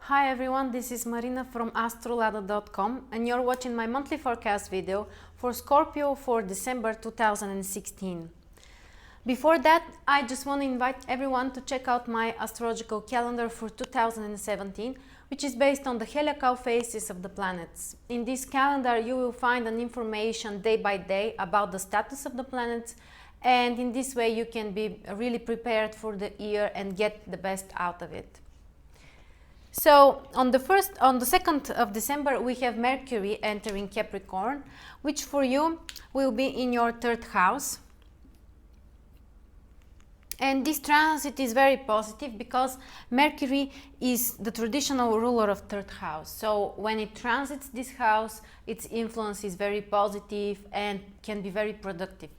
Hi everyone, this is Marina from astrolada.com and you're watching my monthly forecast video for Scorpio for December 2016. Before that, I just want to invite everyone to check out my astrological calendar for 2017, which is based on the heliacal phases of the planets. In this calendar, you will find an information day by day about the status of the planets, and in this way you can be really prepared for the year and get the best out of it. So on the 2nd of December, we have Mercury entering Capricorn, which for you will be in your 3rd house. And this transit is very positive because Mercury is the traditional ruler of 3rd house. So when it transits this house, its influence is very positive and can be very productive.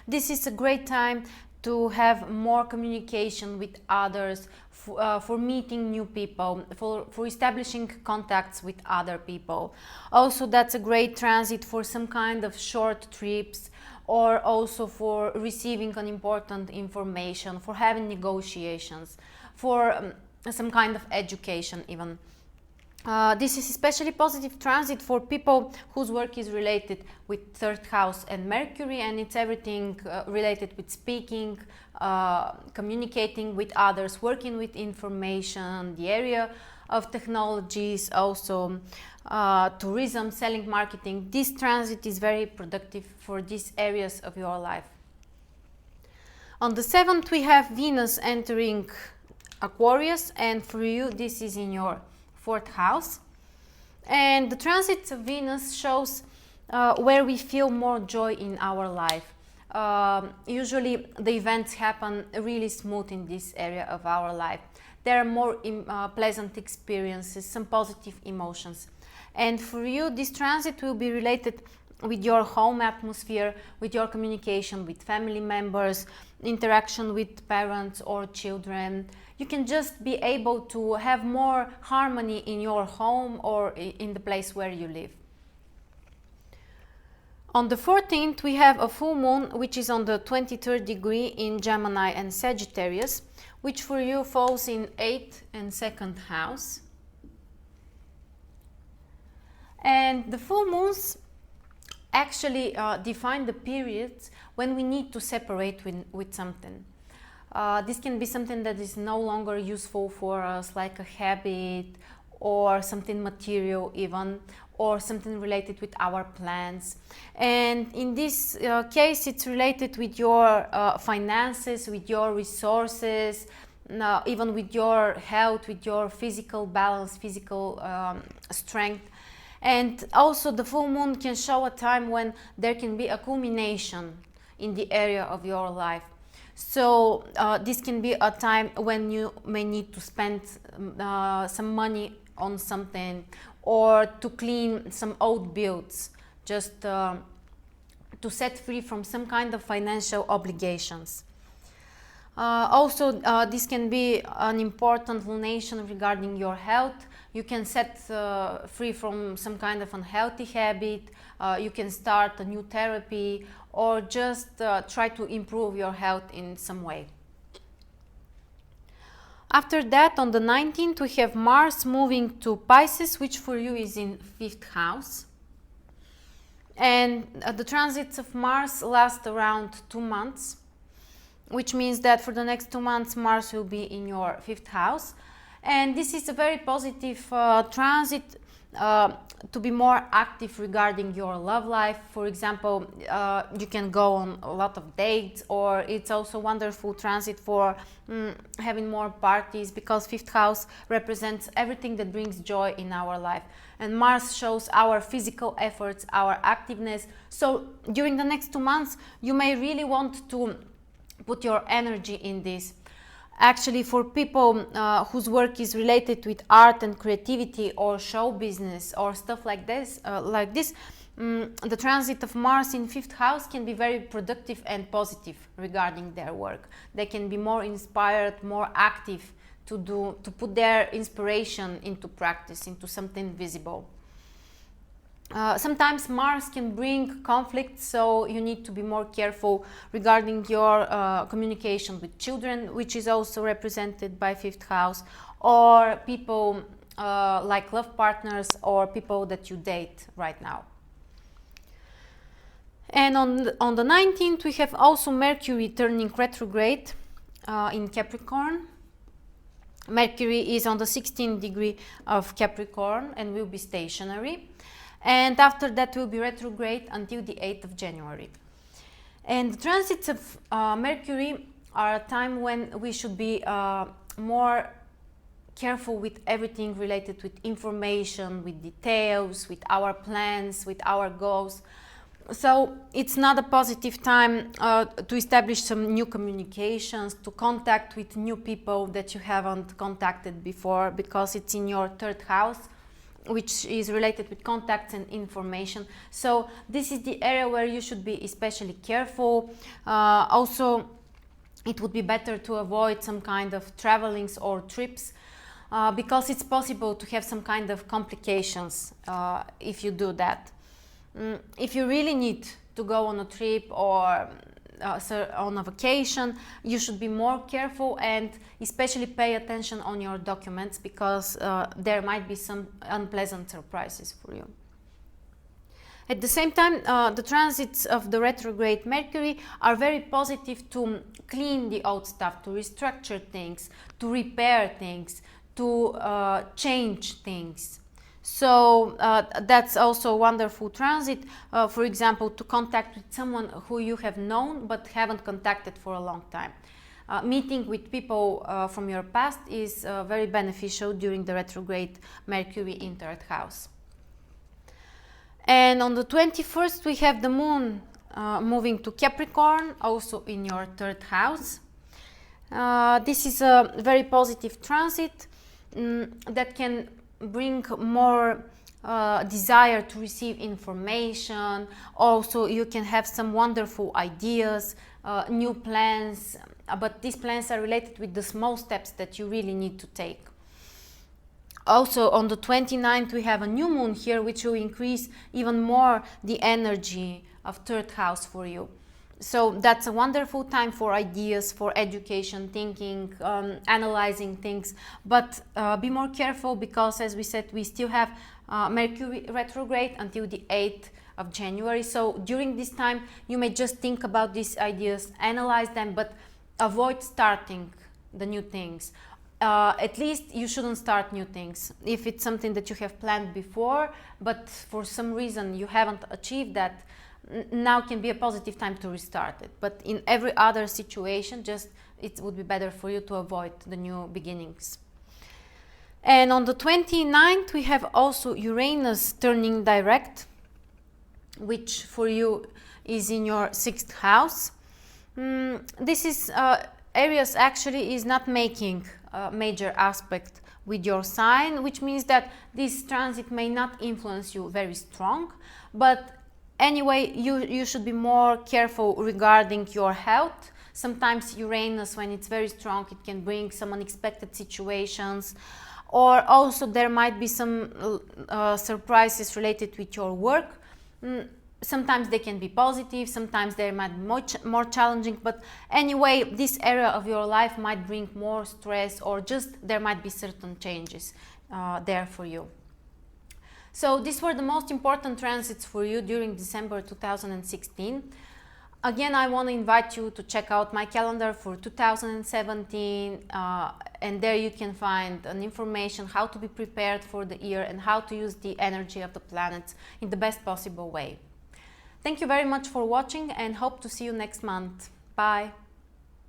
This is a great time to have more communication with others, for meeting new people, for establishing contacts with other people. Also, that's a great transit for some kind of short trips, or also for receiving an important information, for having negotiations, for some kind of education even. This is especially positive transit for people whose work is related with 3rd house and Mercury, and it's everything related with speaking, communicating with others, working with information, the area of technologies, also tourism, selling, marketing. This transit is very productive for these areas of your life. On the 7th, we have Venus entering Aquarius, and for you this is in your 4th house, and the transit of Venus shows where we feel more joy in our life. Usually the events happen really smooth in this area of our life. There are more pleasant experiences, some positive emotions, and for you this transit will be related with your home atmosphere, with your communication with family members, interaction with parents or children. You can just be able to have more harmony in your home or in the place where you live. On the 14th, we have a full moon, which is on the 23rd degree in Gemini and Sagittarius, which for you falls in 8th and 2nd house. And the full moons actually define the periods when we need to separate with something. This can be something that is no longer useful for us, like a habit or something material even, or something related with our plans. And in this case, it's related with your finances, with your resources, even with your health, with your physical balance, physical strength. And also the full moon can show a time when there can be a culmination in the area of your life. So this can be a time when you may need to spend some money on something, or to clean some old bills, just to set free from some kind of financial obligations. Also, this can be an important lunation regarding your health. You can set free from some kind of unhealthy habit. You can start a new therapy, or just try to improve your health in some way. After that, on the 19th, we have Mars moving to Pisces, which for you is in 5th house. And the transits of Mars last around 2 months, which means that for the next 2 months Mars will be in your 5th house. And this is a very positive transit to be more active regarding your love life. For example, you can go on a lot of dates, or it's also wonderful transit for having more parties, because 5th house represents everything that brings joy in our life, and Mars shows our physical efforts, our activeness. So during the next 2 months you may really want to put your energy in this. Actually, for people whose work is related with art and creativity, or show business, or stuff like this, the transit of Mars in 5th house can be very productive and positive regarding their work. They can be more inspired, more active to put their inspiration into practice, into something visible. Sometimes Mars can bring conflict, so you need to be more careful regarding your communication with children, which is also represented by 5th house, or people like love partners or people that you date right now. And on the 19th, we have also Mercury turning retrograde in Capricorn. Mercury is on the 16th degree of Capricorn and will be stationary. And after that will be retrograde until the 8th of January. And the transits of Mercury are a time when we should be more careful with everything related with information, with details, with our plans, with our goals. So it's not a positive time to establish some new communications, to contact with new people that you haven't contacted before, because it's in your 3rd house, which is related with contacts and information. So this is the area where you should be especially careful. Also, it would be better to avoid some kind of travelings or trips, because it's possible to have some kind of complications if you do that. If you really need to go on a trip or on a vacation, you should be more careful and especially pay attention on your documents, because there might be some unpleasant surprises for you. At the same time, the transits of the retrograde Mercury are very positive to clean the old stuff, to restructure things, to repair things, to change things. So that's also a wonderful transit, for example, to contact with someone who you have known but haven't contacted for a long time. Meeting with people from your past is very beneficial during the retrograde Mercury in 3rd house. And on the 21st, we have the Moon moving to Capricorn, also in your 3rd house. This is a very positive transit that can bring more desire to receive information. Also, you can have some wonderful ideas, new plans, but these plans are related with the small steps that you really need to take. Also, on the 29th, we have a new moon here, which will increase even more the energy of 3rd house for you. So that's a wonderful time for ideas, for education, thinking, analyzing things. But be more careful, because, as we said, we still have Mercury retrograde until the 8th of January. So during this time, you may just think about these ideas, analyze them, but avoid starting the new things. At least you shouldn't start new things. If it's something that you have planned before, but for some reason you haven't achieved that, now can be a positive time to restart it. But in every other situation, just it would be better for you to avoid the new beginnings. And on the 29th, we have also Uranus turning direct, which for you is in your 6th house. This is Aries actually is not making a major aspect with your sign, which means that this transit may not influence you very strong, but anyway, you should be more careful regarding your health. Sometimes Uranus, when it's very strong, it can bring some unexpected situations, or also there might be some surprises related with your work. Sometimes they can be positive, sometimes they might be more challenging, but anyway, this area of your life might bring more stress, or just there might be certain changes there for you. So these were the most important transits for you during December 2016. Again, I want to invite you to check out my calendar for 2017, and there you can find an information how to be prepared for the year and how to use the energy of the planets in the best possible way. Thank you very much for watching, and hope to see you next month. Bye!